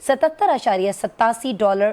$77.87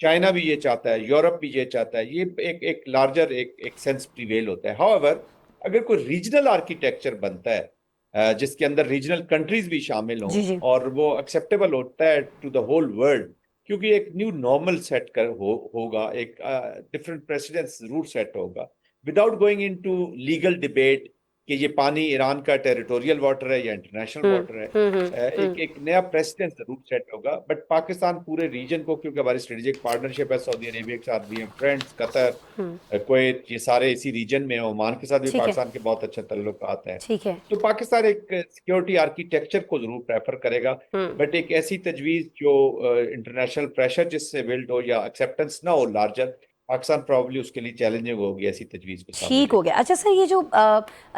China بھی یہ چاہتا ہے, یورپ بھی یہ چاہتا ہے, یہ ایک لارجر ایک سینس پریویل ہوتا ہے. However, اگر کوئی ریجنل آرکیٹیکچر بنتا ہے جس کے اندر ریجنل کنٹریز بھی شامل ہوں جی جی اور وہ ایکسیپٹیبل ہوتا ہے ٹو دا ہول ورلڈ, کیونکہ ایک نیو نارمل سیٹ ہوگا, ایک ڈفرنٹ پریسیڈنس ضرور سیٹ ہوگا, without going into legal debate کہ یہ پانی ایران کا ٹیریٹوریل واٹر ہے یا انٹرنیشنل واٹر ہے. ایک نیا پریسیڈنس ضرور سیٹ ہوگا. بٹ پاکستان پورے ریجن کو, کیونکہ ہماری اسٹریٹجک پارٹنرشپ ہے سعودی عربیہ کے ساتھ بھی, ہم فرینڈس, قطر, کویت, یہ سارے اسی ریجن میں ہیں. عمان کے ساتھ بھی ٹھیک ہے پاکستان کے بہت اچھے تعلقات ہیں. ٹھیک ہے. تو پاکستان ایک سیکیورٹی آرکیٹیکچر کو ضرور پریفر کرے گا, بٹ ایک ایسی تجویز جو انٹرنیشنل پریشر جس سے بلڈ ہو یا ایکسیپٹنس نہ ہو لارجر, پاکستان پرابلی اس کے لیے چیلنجنگ ہوگی ایسی تجویز کو سامنے. ٹھیک ہو گیا. اچھا سر, یہ جو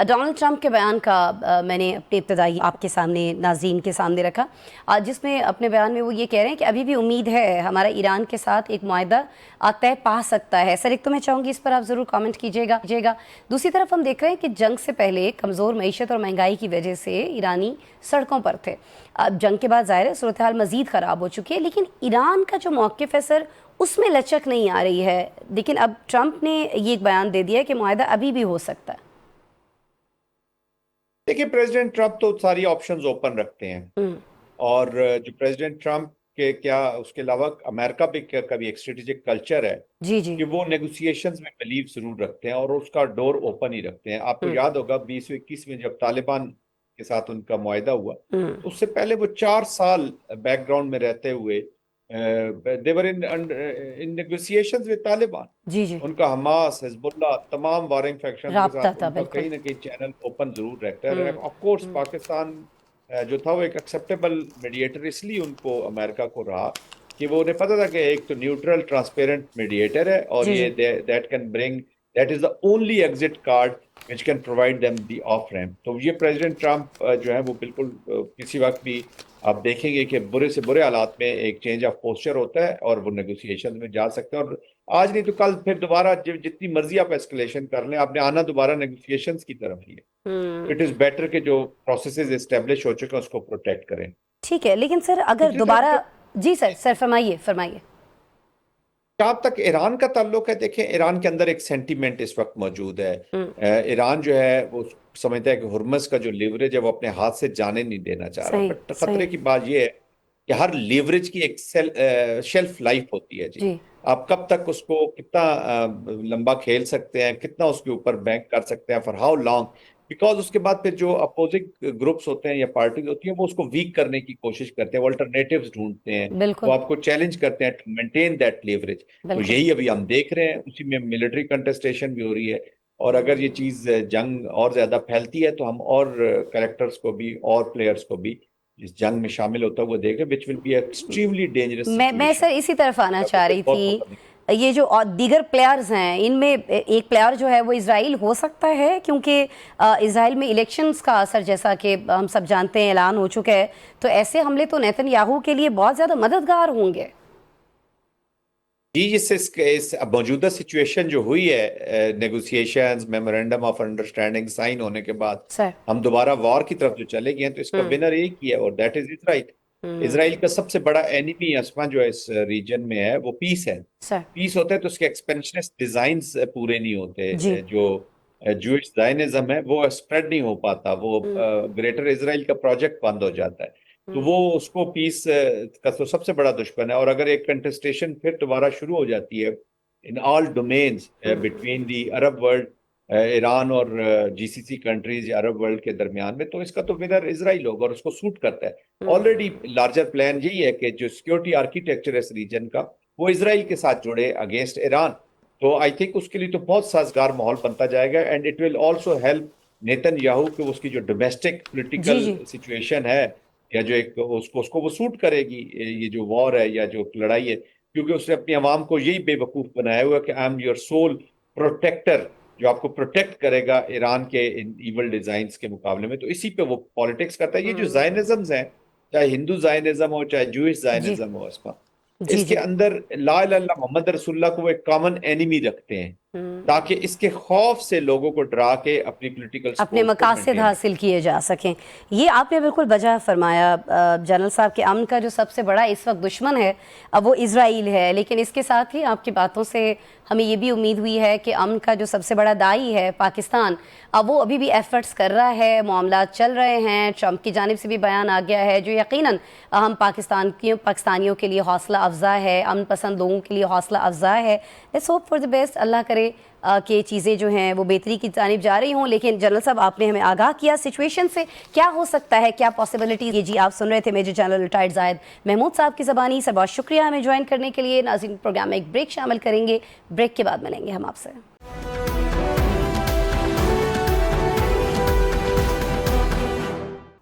ڈونلڈ ٹرمپ کے بیان کا میں نے اپنے ابتدائی آپ کے سامنے, ناظرین کے سامنے رکھا, جس میں اپنے بیان میں وہ یہ کہہ رہے ہیں کہ ابھی بھی امید ہے ہمارا ایران کے ساتھ ایک معاہدہ طے پا سکتا ہے. سر ایک تو میں چاہوں گی اس پر آپ ضرور کامنٹ کیجیے گا. دوسری طرف ہم دیکھ رہے ہیں کہ جنگ سے پہلے کمزور معیشت اور مہنگائی کی وجہ سے ایرانی سڑکوں پر تھے. اب جنگ کے بعد ظاہر ہے صورتحال مزید خراب ہو چکی ہے, لیکن ایران کا جو موقف ہے سر اس میں لچک نہیں آ رہی ہے. لیکن اب ٹرمپ نے یہ ایک بیان دے دیا ہے کہ معاہدہ ابھی بھی ہو سکتا ہے. دیکھیں, پریزیڈنٹ ٹرمپ تو ساری آپشنز اوپن رکھتے ہیں, اور جو پریزیڈنٹ ٹرمپ کے کیا اس کے علاوہ امریکہ بھی کبھی ایک اسٹریٹجک کلچر ہے جی جی کہ وہ نیگوسیشنز میں بلیو ضرور رکھتے ہیں اور اس کا ڈور اوپن ہی رکھتے ہیں. آپ کو یاد ہوگا 2021 میں جب طالبان کے ساتھ ان کا معاہدہ ہوا, تو اس سے پہلے وہ 4 سال بیک گراؤنڈ میں رہتے ہوئے they were in negotiations with Taliban. جی جی ان کا حماس, حزب اللہ, تمام وارنگ فیکشن کے رابطہ ساتھ تھا ان کا بالکل. کہیں نہ کہیں چینل اوپن ضرور رہتا ہے. آف کورس پاکستان جو تھا وہ ایک ایکسیپٹیبل میڈیٹر اس لیے ان کو امریکہ کو رہا کہ وہ انہیں پتا تھا کہ ایک تو نیوٹرل ٹرانسپیرنٹ میڈیٹر ہے, اور جی یہ that is the only exit card which can provide them the off ramp. تو یہ پریزیڈنٹ ٹرمپ جو ہے وہ بالکل کسی وقت بھی آپ دیکھیں گے کہ برے سے برے حالات میں ایک چینج آف پوسچر ہوتا ہے اور وہ نیگوسیشن میں جا سکتے ہیں, اور آج نہیں تو کل پھر دوبارہ جتنی مرضی آپ ایسکلیشن کر لیں, آپ نے آنا دوبارہ نیگوسیشنز کی طرف ہی ہے. اٹ از بیٹر کہ جو پروسیسز اسٹیبلش ہو چکے ہیں اس کو پروٹیکٹ کریں. ٹھیک ہے. لیکن سر اگر دوبارہ جی سر فرمائیے. جہاں تک ایران کا تعلق ہے, دیکھیں ایران کے اندر ایک سینٹیمنٹ اس وقت موجود ہے. ایران جو ہے وہ سمجھتا ہے کہ ہرمز کا جو لیوریج ہے وہ اپنے ہاتھ سے جانے نہیں دینا چاہ رہا. بٹ خطرے کی بات یہ ہے کہ ہر لیوریج کی ایک شیلف لائف ہوتی ہے. جی, آپ کب تک اس کو کتنا لمبا کھیل سکتے ہیں, کتنا اس کے اوپر بینک کر سکتے ہیں, فار ہاؤ لانگ, بیکاز اس کے بعد پھر جو اپوزنگ گروپس ہوتے ہیں یا پارٹیز ہوتی ہیں وہ اس کو ویک کرنے کی کوشش کرتے ہیں, وہ الٹرنیٹیوز ڈھونڈتے ہیں, وہ آپ کو چیلنج کرتے ہیں ٹو مینٹین دیٹ لیوریج. تو یہی ابھی ہم دیکھ رہے ہیں, اسی میں ملٹری کنٹسٹیشن بھی ہو رہی ہے, اور اگر یہ چیز جنگ اور زیادہ پھیلتی ہے تو ہم اور کریکٹرز کو بھی اور پلیئرز کو بھی اس جنگ میں شامل ہوتا ہے وہ دیکھیں, which will be extremely dangerous situation. میں سر اسی طرف آنا چاہ رہی تھی. یہ جو دیگر پلیئرز ہیں ان میں ایک پلیئر جو ہے وہ اسرائیل ہو سکتا ہے, کیونکہ اسرائیل میں الیکشنز کا اثر جیسا کہ ہم سب جانتے ہیں اعلان ہو چکا ہے, تو ایسے حملے تو نیتن یاہو کے لیے بہت زیادہ مددگار ہوں گے. جی, اس موجودہ سچویشن جو ہوئی ہے, negotiations, memorandum of understanding sign ہونے کے بعد ہم دوبارہ وار کی طرف جو چلے گئے ہیں, تو اس کا ونر ایک ہی ہے اور دیٹ از اسرائیل. اسرائیل کا سب سے بڑا اینیمی اسما جو ہے اس ریجن میں ہے وہ پیس ہے. پیس ہوتا ہے تو اس کے ایکسپینشنسٹ ڈیزائنز پورے نہیں ہوتے, جو جوئش زائنزم ہے وہ اسپریڈ نہیں ہو پاتا, وہ گریٹر اسرائیل کا پروجیکٹ بند ہو جاتا ہے. تو وہ اس کو پیس کا تو سب سے بڑا دشمن ہے. اور اگر ایک کنٹسٹیشن پھر دوبارہ شروع ہو جاتی ہے in all domains between the Arab world, Iran اور جی سی سی کنٹریز یا عرب ورلڈ کے درمیان میں, تو اس کا تو ونر اسرائیل ہوگا اور اس کو سوٹ کرتا ہے. آلریڈی لارجر پلان یہی ہے کہ جو سیکیورٹی آرکیٹیکچر ہے اس ریجن کا وہ اسرائیل کے ساتھ جڑے اگینسٹ ایران. تو آئی تھنک اس کے لیے تو بہت سازگار ماحول بنتا جائے گا, and it will also help Netanyahu کہ اس کی جو ڈومیسٹک پولیٹیکل سچویشن ہے یا جو ایک اس کو وہ سوٹ کرے گی یہ جو وار ہے یا جو لڑائی ہے, کیونکہ اس نے اپنی عوام کو یہی بے وقوف بنایا ہوا کہ I am your soul protector, جو آپ کو پروٹیکٹ کرے گا ایران کے ان ایول ڈیزائنز کے مقابلے میں. تو اسی پہ وہ پالیٹکس کرتا ہے. یہ جو زائنزمز ہیں, چاہے ہندو زائنزم ہو چاہے جوئش زائنزم ہو, اس کے اندر لا الہ الا اللہ محمد رسول اللہ کو وہ ایک کامن اینیمی رکھتے ہیں. تاکہ اس کے خوف سے لوگوں کو ڈرا کے اپنی پولیٹیکل اپنے مقاصد حاصل کیے جا سکیں. یہ آپ نے بالکل بجا فرمایا جنرل صاحب کہ امن کا جو سب سے بڑا اس وقت دشمن ہے اب وہ اسرائیل ہے، لیکن اس کے ساتھ ہی آپ کی باتوں سے ہمیں یہ بھی امید ہوئی ہے کہ امن کا جو سب سے بڑا داعی ہے پاکستان، اب وہ ابھی بھی ایفرٹس کر رہا ہے، معاملات چل رہے ہیں. ٹرمپ کی جانب سے بھی بیان آ گیا ہے جو یقیناً ہم پاکستانیوں کے لیے حوصلہ افزا ہے، امن پسند لوگوں کے لیے حوصلہ افزا ہے. Let's hope for the best, اللہ کرے کہ چیزیں جو ہیں وہ بہتری کی جانب جا رہی ہوں. لیکن جنرل صاحب آپ نے ہمیں آگاہ کیا سچویشن سے، کیا ہو سکتا ہے، کیا پاسبلٹیز. یہ جی آپ سن رہے تھے میجر جنرل ریٹائرڈ زاہد محمود صاحب کی زبانی. سر بہت شکریہ ہمیں جوائن کرنے کے لیے. ناظرین پروگرام میں ایک بریک شامل کریں گے، بریک کے بعد ملیں گے ہم آپ سے.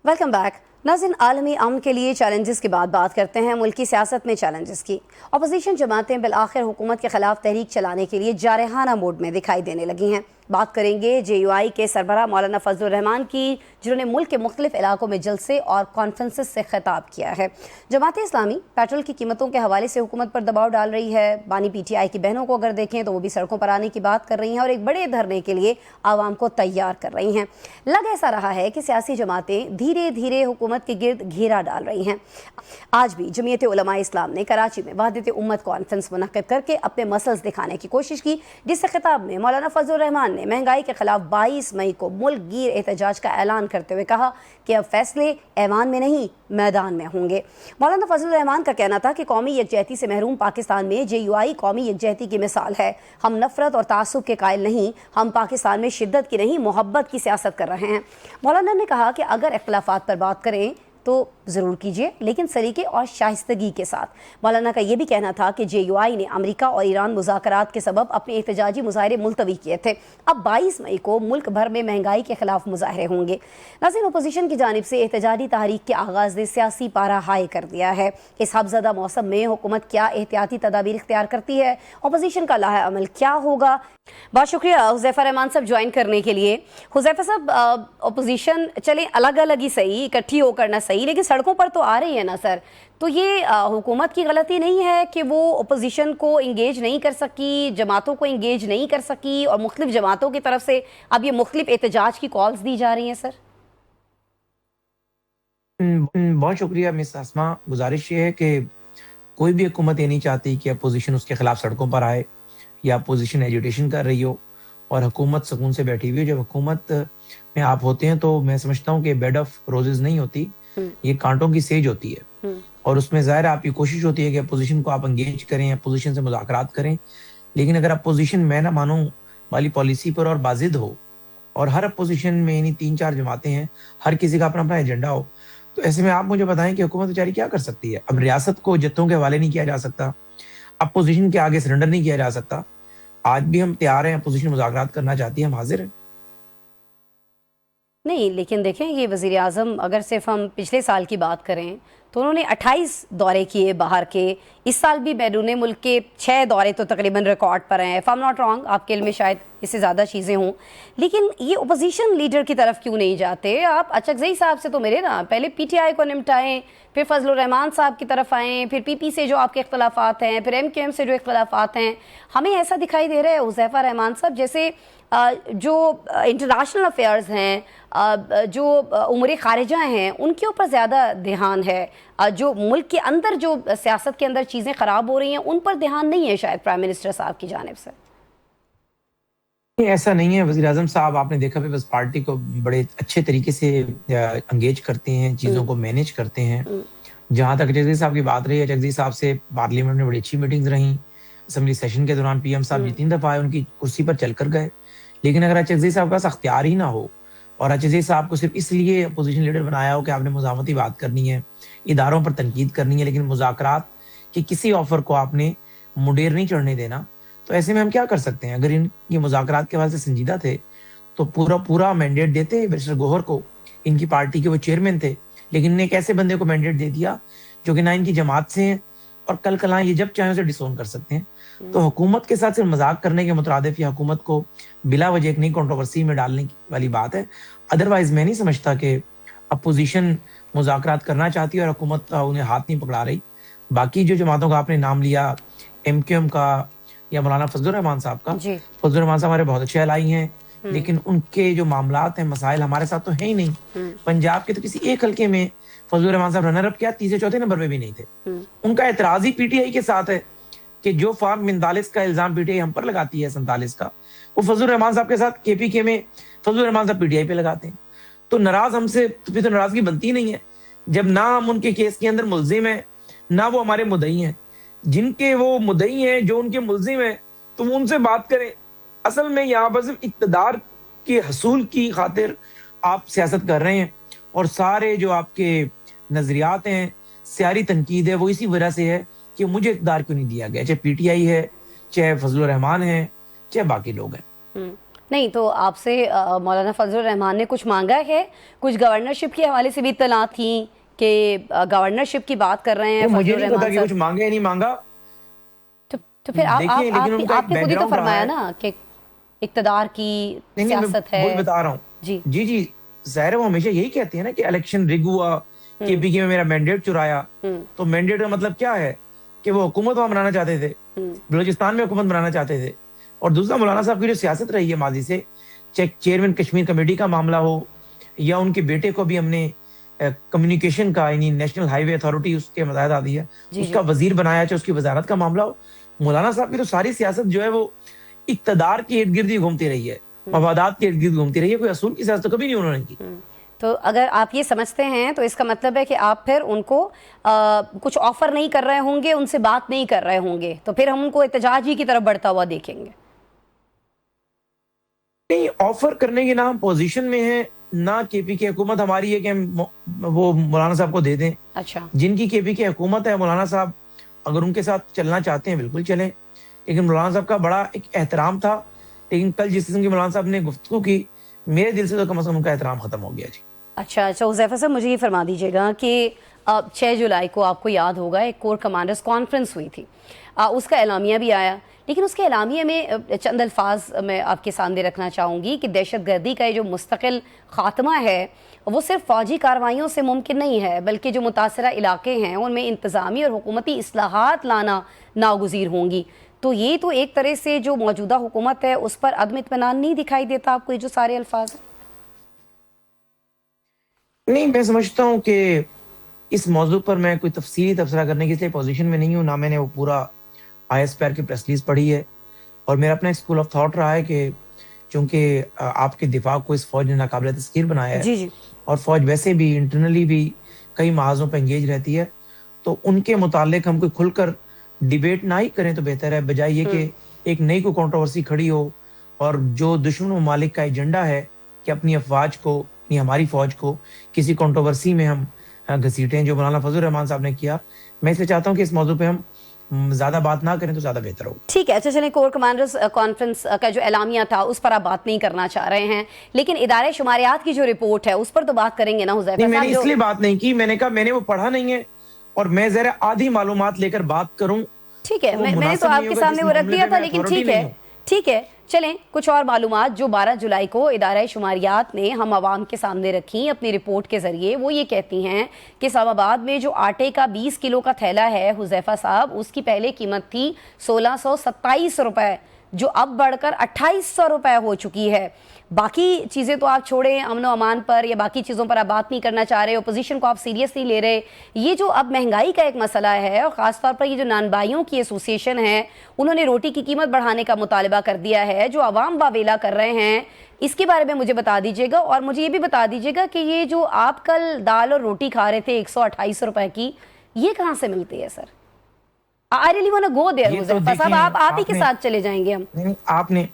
Welcome back. ناظرین عالمی امن کے لیے چیلنجز کے بعد بات کرتے ہیں ملکی سیاست میں چیلنجز کی. اپوزیشن جماعتیں بالآخر حکومت کے خلاف تحریک چلانے کے لیے جارحانہ موڈ میں دکھائی دینے لگی ہیں. بات کریں گے جے یو آئی کے سربراہ مولانا فضل الرحمان کی، جنہوں نے ملک کے مختلف علاقوں میں جلسے اور کانفرنسز سے خطاب کیا ہے. جماعت اسلامی پیٹرول کی قیمتوں کے حوالے سے حکومت پر دباؤ ڈال رہی ہے. بانی پی ٹی آئی کی بہنوں کو اگر دیکھیں تو وہ بھی سڑکوں پر آنے کی بات کر رہی ہیں اور ایک بڑے دھرنے کے لیے عوام کو تیار کر رہی ہیں. لگ ایسا رہا ہے کہ سیاسی جماعتیں دھیرے دھیرے حکومت کے گرد گھیرا ڈال رہی ہیں. آج بھی جمعیت علماء اسلام نے کراچی میں وحدت امت کانفرنس منعقد کر کے اپنے مسلز دکھانے کی کوشش کی، جس سے خطاب میں مولانا فضل الرحمان نے مہنگائی کے خلاف 22 مئی کو ملک گیر احتجاج کا اعلان کرتے ہوئے کہا کہ اب فیصلے ایوان میں نہیں میدان میں ہوں گے. مولانا فضل الرحمان کا کہنا تھا کہ قومی یکجہتی سے محروم پاکستان میں جے یو آئی قومی یکجہتی کی مثال ہے. ہم نفرت اور تعصب کے قائل نہیں، ہم پاکستان میں شدت کی نہیں محبت کی سیاست کر رہے ہیں. مولانا نے کہا کہ اگر اختلافات پر بات کریں تو ضرور کیجیے، لیکن سلیقے اور شائستگی کے ساتھ. مولانا کا یہ بھی کہنا تھا کہ جے یو آئی نے امریکہ اور ایران مذاکرات کے سبب اپنے احتجاجی مظاہرے ملتوی کیے تھے. اب 22 مئی کو ملک بھر میں مہنگائی کے خلاف مظاہرے ہوں گے. ناظرین اپوزیشن کی جانب سے احتجاجی تحریک کے آغاز نے سیاسی پارا ہائی کر دیا ہے. اس حفزدہ موسم میں حکومت کیا احتیاطی تدابیر اختیار کرتی ہے، اپوزیشن کا لاہ عمل کیا ہوگا. بہت شکریہ حذیفہ رحمان صاحب جوائن کرنے کے لیے. حذیفہ صاحب، اپوزیشن چلیں الگ الگ ہی صحیح، اکٹھی ہو کرنا صحیح، لیکن سڑکوں پر تو آ رہی ہے نا سر. تو یہ حکومت کی غلطی نہیں ہے کہ وہ اپوزیشن کو انگیج نہیں کر سکی، جماعتوں کو انگیج نہیں کر سکی، اور مختلف جماعتوں کی طرف سے اب یہ مختلف احتجاج کی کالز دی جا رہی ہیں سر؟ بہت شکریہ مس اسما. گزارش یہ ہے کہ کوئی بھی حکومت یہ نہیں چاہتی کہ اپوزیشن اس کے خلاف سڑکوں پر آئے یا اپوزیشن ایجوٹیشن کر رہی ہو اور حکومت سکون سے بیٹھی ہوئی. جب حکومت میں آپ ہوتے ہیں تو میں سمجھتا ہوں کہ بیڈ آف روزز نہیں ہوتی، یہ کانٹوں کی سیج ہوتی ہے، اور اس میں ظاہر آپ کی کوشش ہوتی ہے کہ اپوزیشن کو آپ انگیج کریں، اپوزیشن سے مذاکرات کریں. لیکن اگر اپوزیشن میں نہ مانوں والی پالیسی پر اور بازد ہو، اور ہر اپوزیشن میں یعنی 3-4 جماعتیں ہیں، ہر کسی کا اپنا اپنا ایجنڈا ہو، تو ایسے میں آپ مجھے بتائیں کہ حکومت بیچاری کیا کر سکتی ہے. اب ریاست کو جتوں کے حوالے نہیں کیا جا سکتا، اپوزیشن کے آگے سرنڈر نہیں کیا جا سکتا. آج بھی ہم تیار ہیں، اپوزیشن مذاکرات کرنا چاہتی ہے، ہم حاضر ہیں. نہیں، لیکن دیکھیں یہ وزیر اعظم اگر صرف ہم پچھلے سال کی بات کریں تو انہوں نے 28 دورے کیے باہر کے. اس سال بھی بیرون ملک کے 6 دورے تو تقریباً ریکارڈ پر ہیں. If I am not wrong, آپ کے علم میں شاید اس سے زیادہ چیزیں ہوں. لیکن یہ اپوزیشن لیڈر کی طرف کیوں نہیں جاتے؟ آپ اچکزئی صاحب سے تو ملے نا، پہلے پی ٹی آئی کو نمٹائیں، پھر فضل الرحمان صاحب کی طرف آئیں، پھر پی پی سے جو آپ کے اختلافات ہیں، پھر ایم کیو ایم سے جو اختلافات ہیں. ہمیں ایسا دکھائی دے رہا ہے حذیفہ رحمان صاحب جیسے جو انٹرنیشنل افیئرز ہیں، جو امور خارجہ ہیں، ان کے اوپر زیادہ دھیان ہے. جو ملک کے اندر جو سیاست کے اندر چیزیں خراب ہو رہی ہیں ان پر دھیان نہیں ہے شاید پرائم منسٹر صاحب کی جانب سے. ایسا نہیں ہے. وزیر اعظم صاحب آپ نے دیکھا بھی بس پارٹی کو بڑے اچھے طریقے سے انگیج کرتے ہیں، چیزوں کو مینیج کرتے ہیں. جہاں تک چکزئی صاحب کی بات رہی ہے، چکزئی صاحب سے پارلیمنٹ میں بڑی اچھی میٹنگز رہیں. اسمبلی سیشن کے دوران پی ایم صاحب جتنی دفعہ آئے ان کی کرسی پر چل کر گئے. لیکن اگر چکزئی صاحب کا اختیار ہی نہ ہو اور چکزئی صاحب کو صرف اس لیے اپوزیشن لیڈر بنایا ہو کہ آپ نے مزاحمتی بات کرنی ہے، اداروں پر تنقید کرنی ہے، لیکن مذاکرات کے کسی آفر کو آپ نے مڈیر نہیں چڑھنے دینا، تو ایسے میں ہم کیا کر سکتے ہیں؟ اگر یہ مذاکرات کے حوالے سے سنجیدہ تھے تو پورا مینڈیٹ دیتے بیرسٹر گوہر کو. ان کی پارٹی کے وہ چیئرمین تھے، لیکن انہیں ایک ایسے بندے کو مینڈیٹ دے دیا جو کہ نہ ان کی جماعت سے ہیں اور کل کلاں یہ جب چاہیں اسے ڈسون کر سکتے ہیں. تو حکومت کے ساتھ صرف مذاق کرنے کے مترادف یا حکومت کو بلا وجہ ایک نئی کنٹروورسی میں ڈالنے والی بات ہے. ادروائز میں نہیں سمجھتا کہ اپوزیشن مذاکرات کرنا چاہتی ہے اور حکومت انہیں ہاتھ نہیں پکڑا رہی. باقی جو جماعتوں کا آپ نے نام لیا، ایم کیو ایم کا یا مولانا فضل الرحمان صاحب کا. جی فضل الرحمان صاحب ہمارے بہت اچھے الائی ہیں, لیکن ان کے جو معاملات ہیں, مسائل ہمارے ساتھ تو ہیں ہی نہیں. پنجاب کے تو کسی ایک حلقے میں فضل الرحمان صاحب رنر اپ کیا, تیسرے چوتھے نمبر پہ بھی نہیں تھے. ان کا اعتراض ہی پی ٹی آئی کے ساتھ ہے کہ جو فارم 39 کا الزام پی ٹی آئی ہم پر لگاتی ہے 47 کا, وہ فضل الرحمان صاحب کے ساتھ کے پی کے میں فضل الرحمان صاحب پی ٹی آئی پہ لگاتے ہیں. تو ناراض ہم سے پھر تو ناراضگی بنتی نہیں ہے جب نہ ہم ان کے کیس کے اندر ملزم ہیں نہ وہ ہمارے مدعی ہیں. جن کے وہ مدعی ہیں, جو ان کے ملزم ہیں, تو وہ ان سے بات کریں. اصل میں یہاں پر صرف اقتدار کے حصول کی خاطر آپ سیاست کر رہے ہیں, اور سارے جو آپ کے نظریات ہیں, سیاری تنقید ہے, وہ اسی وجہ سے ہے کہ مجھے اقتدار کیوں نہیں دیا گیا, چاہے پی ٹی آئی ہے, چاہے فضل الرحمان ہے, چاہے باقی لوگ ہیں. نہیں تو آپ سے مولانا فضل الرحمان نے کچھ مانگا ہے؟ کچھ گورنرشپ کے حوالے سے بھی اطلاعات تھیں کہ گورنرشپ کی بات کر رہے ہیں فضل مجھے نہیں پتا الرحمان کہ صاحب. کچھ مانگا یا نہیں مانگا. تو پھر دیکھیے, لیکن ان کا آپ نے خود ہی تو فرمایا نا کہ اقتدار کی سیاست ہے. وہی بتا رہا ہوں. جی جی ظاہر وہ ہمیشہ یہی کہتے ہیں نا کہ الیکشن رگ ہوا, کے پی کے میں میرا مینڈیٹ چرایا. تو مینڈیٹ کا مطلب کیا ہے کہ وہ حکومت وہاں بنانا چاہتے تھے, بلوچستان میں حکومت بنانا چاہتے تھے. اور دوسرا, مولانا صاحب کی جو سیاست رہی ہے ماضی سے, چاہے چیئرمین کشمیر کمیٹی کا معاملہ ہو, یا ان کے بیٹے کو بھی ہم نے کمیونیکیشن کا یعنی نیشنل ہائی وے اتھارٹی اس کے متحدہ دیا, اس کا وزیر بنایا, چاہے اس کی وزارت کا معاملہ ہو. مولانا صاحب کی تو ساری سیاست جو ہے وہ اقتدار کے ارد گرد ہی گھومتی رہی ہے, مفادات کے ارد گرد گھومتی رہی ہے. کوئی اصول کی سیاست تو کبھی نہیں انہوں نے کی. تو اگر آپ یہ سمجھتے ہیں تو اس کا مطلب ہے کہ آپ پھر ان کو کچھ آفر نہیں کر رہے ہوں گے, ان سے بات نہیں کر رہے ہوں گے, تو پھر ہم ان کو احتجاج ہی کی طرف بڑھتا ہوا دیکھیں گے. نہیں, آفر کرنے کے نہ ہم پوزیشن میں ہیں, نہ کے پی کی حکومت ہماری ہے کہ ہم وہ مولانا صاحب کو دے دیں. اچھا, جن کی کے پی کی حکومت ہے, مولانا صاحب اگر ان کے ساتھ چلنا چاہتے ہیں بالکل چلیں. لیکن مولانا صاحب کا بڑا ایک احترام تھا, لیکن کل جس قسم کی مولانا صاحب نے گفتگو کی, میرے دل سے تو کم از کم ان کا احترام ختم ہو گیا. جی اچھا حذیفہ صاحب, مجھے یہ فرما دیجیے گا کہ 6 جولائی کو آپ کو یاد ہوگا ایک کور کمانڈرز کانفرنس ہوئی تھی, اس کا اعلامیہ بھی آیا, لیکن اس کے اعلامیہ میں چند الفاظ میں آپ کے سامنے رکھنا چاہوں گی کہ دہشت گردی کا یہ جو مستقل خاتمہ ہے وہ صرف فوجی کارروائیوں سے ممکن نہیں ہے, بلکہ جو متاثرہ علاقے ہیں ان میں انتظامی اور حکومتی اصلاحات لانا ناگزیر ہوں گی. تو یہ تو ایک طرح سے جو موجودہ حکومت ہے اس پر عدم اطمینان نہیں دکھائی دیتا آپ کو یہ جو سارے الفاظ ہیں؟ نہیں, میں سمجھتا ہوں کہ اس موضوع پر میں کوئی تفصیلی تبصرہ کرنے کی اس لیے پوزیشن میں نہیں ہوں, نہ میں نے وہ پورا آئی ایس پی آر کی پریس ریلیز پڑھی ہے. اور میرا اپنا ایک اسکول آف تھاٹ رہا ہے کہ چونکہ آپ کے دفاع کو اس فوج نے ناقابل تذکیر بنایا ہے, جی اور فوج ویسے بھی انٹرنلی بھی کئی محاذوں پہ انگیج رہتی ہے, تو ان کے متعلق ہم کوئی کھل کر ڈیبیٹ نہ ہی کریں تو بہتر ہے, بجائے یہ کہ ایک نئی کوئی کنٹروورسی کھڑی ہو. اور جو دشمن ممالک کا ایجنڈا ہے کہ اپنی افواج کو, یعنی ہماری فوج کو کسی کنٹروورسی میں ہم گھسیٹیں, جو مولانا فضل الرحمان صاحب نے کیا, میں اس لیے چاہتا ہوں کہ اس موضوع پہ ہم زیادہ بات نہ کریں تو زیادہ بہتر ہوگا. ٹھیک ہے, اچھا چلیں, کور کمانڈرز کانفرنس کا جو اعلامیہ تھا اس پر آپ بات نہیں کرنا چاہ رہے ہیں, لیکن ادارے شماریات کی جو رپورٹ ہے اس پر تو بات کریں گے نا حذیفہ صاحب. میں نے اس لیے بات نہیں کی, میں نے کہا میں نے وہ پڑھا نہیں ہے, اور میں ذرا آدھی معلومات لے کر بات کروں. ٹھیک ہے, میں نے تو آپ کے سامنے وہ رکھ دیا تھا, لیکن ٹھیک ہے چلیں, کچھ اور معلومات جو 12 جولائی کو ادارہ شماریات نے ہم عوام کے سامنے رکھی اپنی رپورٹ کے ذریعے, وہ یہ کہتی ہیں کہ اسلام آباد میں جو آٹے کا 20 کلو کا تھیلا ہے حذیفہ صاحب, اس کی پہلے قیمت تھی 1627 روپے, جو اب بڑھ کر 2800 روپے ہو چکی ہے. باقی چیزیں تو آپ چھوڑیں, امن و امان پر یا باقی چیزوں پر آپ بات نہیں کرنا چاہ رہے, اپوزیشن کو آپ سیریس نہیں لے رہے. یہ جو اب مہنگائی کا ایک مسئلہ ہے, اور خاص طور پر یہ جو نان بھائیوں کی ایسوسیشن ہے, انہوں نے روٹی کی قیمت بڑھانے کا مطالبہ کر دیا ہے, جو عوام واویلا کر رہے ہیں, اس کے بارے میں مجھے بتا دیجیے گا. اور مجھے یہ بھی بتا دیجیے گا کہ یہ جو آپ کل دال اور روٹی کھا رہے تھے 128 روپے کی, یہ کہاں سے ملتی ہے سر؟ I really want to go there, Huzaifa صاحب, آپ ہی کے ساتھ چلے جائیں گے ہم. آپ نے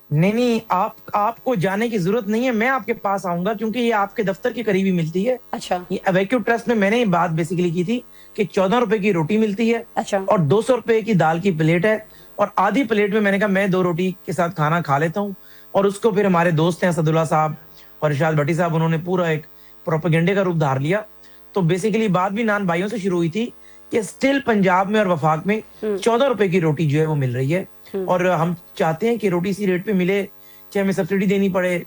نہیں, آپ کو جانے کی ضرورت نہیں ہے, میں آپ کے پاس آؤں گا, کیونکہ یہ آپ کے دفتر کے قریب ہی ملتی ہے. اچھا, یہ اویکیو ٹرسٹ میں میں نے یہ بات بیسیکلی کی تھی کہ 14 روپے کی روٹی ملتی ہے, اچھا, اور 200 روپے کی دال کی پلیٹ ہے, اور آدھی پلیٹ میں نے کہا میں 2 روٹی کے ساتھ کھانا کھا لیتا ہوں. اور اس کو پھر ہمارے دوست ہیں اسد اللہ صاحب اور ارشاد بھٹی صاحب, انہوں نے پورا ایک پروپیگنڈے کا روپ دھار لیا. تو بیسیکلی بات بھی نان بھائیوں سے شروع ہوئی تھی کہ اسٹل پنجاب میں اور وفاق میں 14 روپے کی روٹی جو ہے وہ مل رہی ہے, اور ہم چاہتے ہیں کہ روٹی اسی ریٹ پہ ملے, چاہے ہمیں سبسڈی دینی پڑے,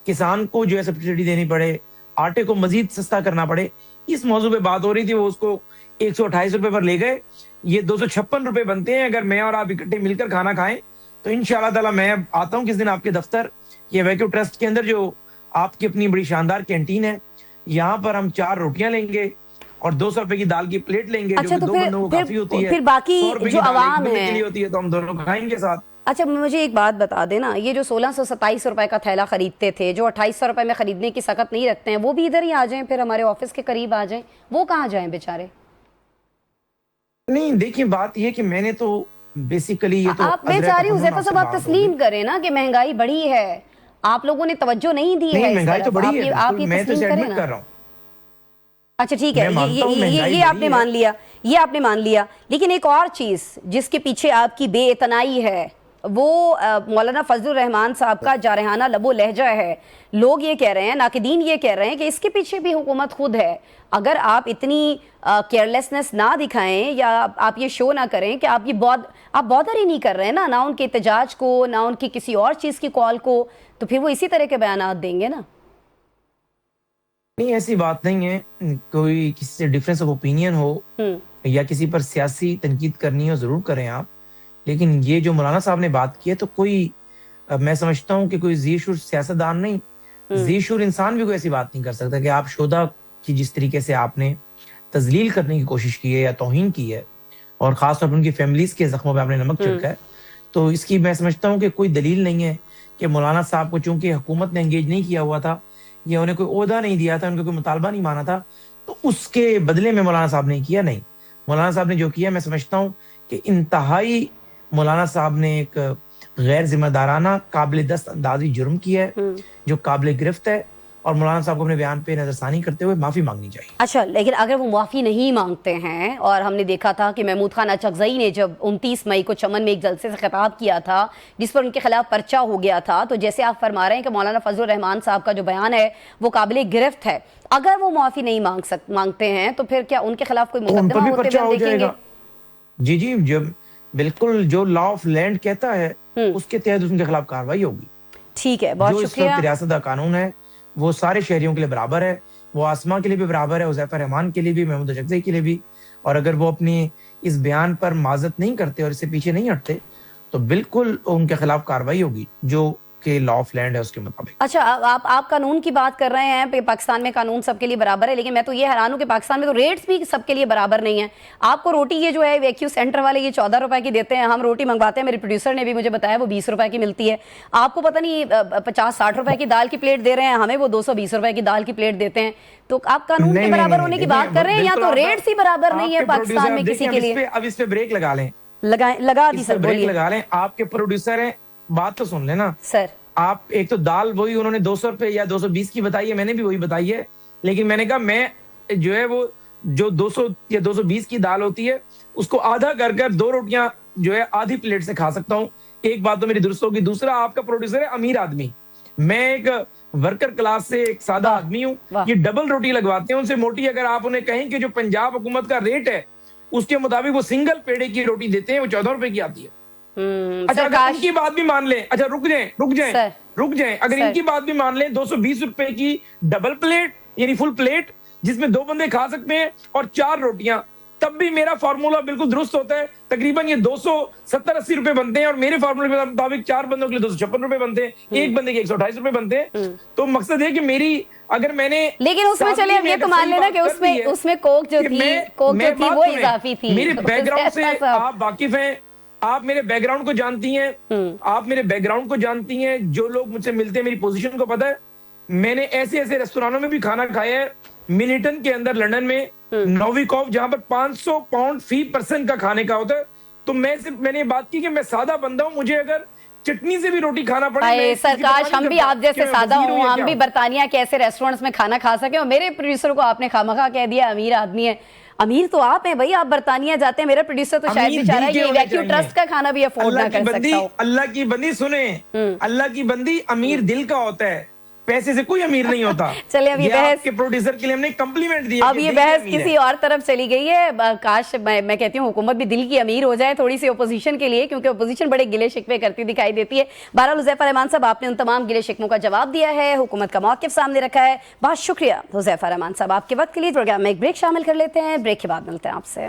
کسان کو جو ہے سبسڈی دینی پڑے, آٹے کو مزید سستا کرنا پڑے. اس موضوع پہ بات ہو رہی تھی, وہ اس کو 128 روپے پر لے گئے, یہ 256 روپے بنتے ہیں. اگر میں اور آپ اکٹھے مل کر کھانا کھائیں تو انشاءاللہ تعالیٰ میں آتا ہوں کس دن آپ کے دفتر. یہ ویکیو ٹرسٹ کے اندر جو آپ کی اپنی بڑی شاندار کینٹین ہے, یہاں پر ہم 4 روٹیاں لیں گے اور 200 روپے کی دال کی پلیٹ لیں گے, اچھا جو کہ تو 2 بندوں کو کافی ہوتی ہے. پھر باقی 100 روپے کی جو دال ایک عوام بندے کے ہے, لیے ہوتی ہے, تو ہم دونوں کھائیں گے ساتھ. اچھا مجھے ایک بات بتا دینا, یہ جو 1627 روپے کا تھیلا خریدتے تھے, جو 2800 روپے میں خریدنے کی سخت نہیں رکھتے ہیں, وہ بھی ادھر ہی آ جائیں, پھر ہمارے آفس کے قریب آ جائیں, وہ کہاں جائیں بیچارے؟ نہیں دیکھیے, بات یہ کہ میں نے تو بیسیکلی یہ تو آپ بیچاری حذیفہ صاحب آپ تسلیم کریں نا کہ مہنگائی بڑھی ہے, آپ لوگوں نے توجہ نہیں دی ہے. نہیں, مہنگائی تو بڑی ہے, آپ یہ میں تو تسلیم کریں ایڈمٹ کر رہا ہوں. اچھا ٹھیک ہے, یہ آپ نے مان لیا, یہ آپ نے مان لیا. لیکن ایک اور چیز جس کے پیچھے آپ کی بے اعتنائی ہے, وہ مولانا فضل الرحمان صاحب کا جارحانہ لب و لہجہ ہے. لوگ یہ کہہ رہے ہیں, ناقدین یہ کہہ رہے ہیں کہ اس کے پیچھے بھی حکومت خود ہے. اگر آپ اتنی کیئرلیسنس نہ دکھائیں یا آپ یہ شو نہ کریں کہ آپ بادر ہی نہیں کر رہے ہیں نا ان کے احتجاج کو, نہ ان کی کسی اور چیز کی کال کو, تو پھر وہ اسی طرح کے بیانات دیں گے نا. نہیں, ایسی بات نہیں ہے. کوئی کسی سے ڈفرینس آف اوپینین ہو یا کسی پر سیاسی تنقید کرنی ہو, ضرور کریں آپ. لیکن یہ جو مولانا صاحب نے بات کی ہے, تو کوئی میں سمجھتا ہوں کہ کوئی ذی شعور سیاستدان نہیں, ذی شعور انسان بھی کوئی ایسی بات نہیں کر سکتا کہ آپ شہداء کی جس طریقے سے آپ نے تذلیل کرنے کی کوشش کی ہے یا توہین کی ہے, اور خاص طور پر ان کی فیملیز کے زخموں پہ آپ نے نمک چھڑکا ہے, تو اس کی میں سمجھتا ہوں کہ کوئی دلیل نہیں ہے کہ مولانا صاحب کو چونکہ حکومت نے انگیج نہیں کیا ہوا تھا یا انہیں کوئی عہدہ نہیں دیا تھا, ان کو کوئی مطالبہ نہیں مانا تھا, تو اس کے بدلے میں مولانا صاحب نے کیا. نہیں, مولانا صاحب نے جو کیا, میں سمجھتا ہوں کہ انتہائی مولانا صاحب نے ایک غیر ذمہ دارانہ قابل دست اندازی جرم کیا ہے جو قابل گرفت ہے, اور مولانا صاحب کو اپنے بیان پہ نظر ثانی کرتے ہوئے معافی مانگنی چاہیے. اچھا, لیکن اگر وہ معافی نہیں مانگتے ہیں, اور ہم نے دیکھا تھا کہ محمود خان اچکزئی نے جب 29 مئی کو چمن میں ایک جلسے سے خطاب کیا تھا جس پر ان کے خلاف پرچہ ہو گیا تھا, تو جیسے آپ فرما رہے ہیں کہ مولانا فضل الرحمان صاحب کا جو بیان ہے وہ قابل گرفت ہے, اگر وہ معافی نہیں مانگتے ہیں تو پھر کیا ان کے خلاف کوئی مقدمہ ہوتے ہوئے ہم دیکھیں گے؟ جی جی, جب بالکل جو لا آف لینڈ کہتا ہے اس کے تحت ان کے خلاف کارروائی ہوگی. ٹھیک ہے, بہت شکریہ. جو اس ریاست کا قانون ہے وہ سارے شہریوں کے لیے برابر ہے, وہ آسما کے لیے بھی برابر ہے, حذیفہ رحمان کے لیے بھی, محمود اچکزئی کے لیے بھی. اور اگر وہ اپنی اس بیان پر معذرت نہیں کرتے اور اس سے پیچھے نہیں ہٹتے تو بالکل ان کے خلاف کارروائی ہوگی جو کہ لا آف لینڈ ہے اس کے مطابق. اچھا, آپ قانون کی بات کر رہے ہیں, پاکستان میں قانون سب کے لیے برابر ہے, لیکن میں تو یہ حیران ہوں کہ پاکستان میں تو ریٹس بھی سب کے لیے برابر نہیں ہیں. آپ کو روٹی یہ جو ہے ویکیو سینٹر والے یہ 14 روپے کی دیتے ہیں, ہم روٹی منگواتے ہیں, میرے پروڈیوسر نے بھی مجھے بتایا وہ 20 روپے کی ملتی ہے. آپ کو پتہ نہیں 50-60 روپے کی دال کی پلیٹ دے رہے ہیں, ہمیں وہ 220 روپے کی دال کی پلیٹ دیتے ہیں. تو آپ قانون کے برابر ہونے کی بات کر رہے ہیں, یا تو ریٹس ہی برابر نہیں ہے پاکستان میں کسی کے لیے؟ اب اس پہ بریک لگا لیں, لگا دی سر, بولیے. لگا لیں, آپ کے پروڈیوسر ہیں, بات تو سن لینا سر. آپ ایک تو دال وہی انہوں نے 200 روپے یا 220 کی بتائی ہے, میں نے بھی وہی بتائی ہے, لیکن میں نے کہا میں جو ہے وہ جو 200 یا 220 کی دال ہوتی ہے اس کو آدھا کر 2 روٹیاں جو ہے آدھی پلیٹ سے کھا سکتا ہوں. ایک بات تو میری درست ہوگی. دوسرا, آپ کا پروڈیوسر ہے امیر آدمی, میں ایک ورکر کلاس سے ایک سادہ آدمی ہوں, یہ ڈبل روٹی لگواتے ہیں ان سے موٹی. اگر آپ انہیں کہیں کہ جو پنجاب حکومت کا ریٹ ہے اس کے مطابق وہ سنگل پیڑے کی روٹی دیتے ہیں, وہ 14 روپے کی آتی ہے. اچھا, اگر ان کی بات بھی مان لیں, اچھا رک جائیں, اگر ان کی بات بھی مان لیں, 220 روپے کی ڈبل پلیٹ یعنی فل پلیٹ جس میں 2 بندے کھا سکتے ہیں اور 4 روٹیاں, تب بھی میرا فارمولا بالکل درست ہوتا ہے. تقریباً یہ 270-80 روپے بنتے ہیں, اور میرے فارمولے کے مطابق 4 بندوں کے لیے 256 روپے بنتے ہیں, ایک بندے کے 128 روپے بنتے ہیں. تو مقصد ہے کہ میری اگر میں نے, لیکن اس میں چلے اب یہ تو مان لینا کہ اس میں کوک جو تھی وہ اضافی تھی. میرے بیک گراؤنڈ سے آپ واقف ہیں, آپ میرے بیک گراؤنڈ کو جانتی ہیں, جو لوگ مجھ سے ملتے ہیں میری پوزیشن کو پتا ہے. میں نے ایسے ریسٹورانوں میں بھی کھانا کھایا ہے, ملیٹن کے اندر لندن میں, نوویکوف, جہاں پر 500 پاؤنڈ فی پرسن کا کھانے کا ہوتا ہے. تو میں نے بات کی کہ میں سادہ بندہ ہوں, مجھے اگر چٹنی سے بھی روٹی کھانا پڑے. سرکاش, ہم بھی آپ جیسے سادہ ہوں, ہم بھی برطانیہ کے ایسے ریسٹورنٹس میں کھانا کھا سکیں, اور میرے پروڈیوسر کو آپ نے خواہ کہہ دیا امیر آدمی ہے. امیر تو آپ ہیں بھائی, آپ برطانیہ جاتے ہیں, میرا پروڈیوسر تو شاید بیچارہ یہ ویکیو ٹرسٹ کا کھانا بھی افورڈ نہ کر سکتا ہو. اللہ کی بندی سنیں, اللہ کی بندی امیر دل کا ہوتا ہے, پیسے سے کوئی امیر نہیں ہوتا. چلے اب یہ بحث کے پروڈیوسر کے لیے ہم نے کمپلیمنٹ دی, اب یہ بحث کسی اور طرف چلی گئی ہے. کاش میں کہتی ہوں حکومت بھی دل کی امیر ہو جائے تھوڑی سی اپوزیشن کے لیے, کیونکہ اپوزیشن بڑے گلے شکوے کرتی دکھائی دیتی ہے. بہرحال حذیفہ رحمان صاحب, آپ نے ان تمام گلے شکووں کا جواب دیا ہے, حکومت کا موقف سامنے رکھا ہے. بہت شکریہ حذیفہ رحمان صاحب آپ کے وقت کے لیے. پروگرام میں ایک بریک شامل کر لیتے ہیں, بریک کے بعد ملتے ہیں آپ سے.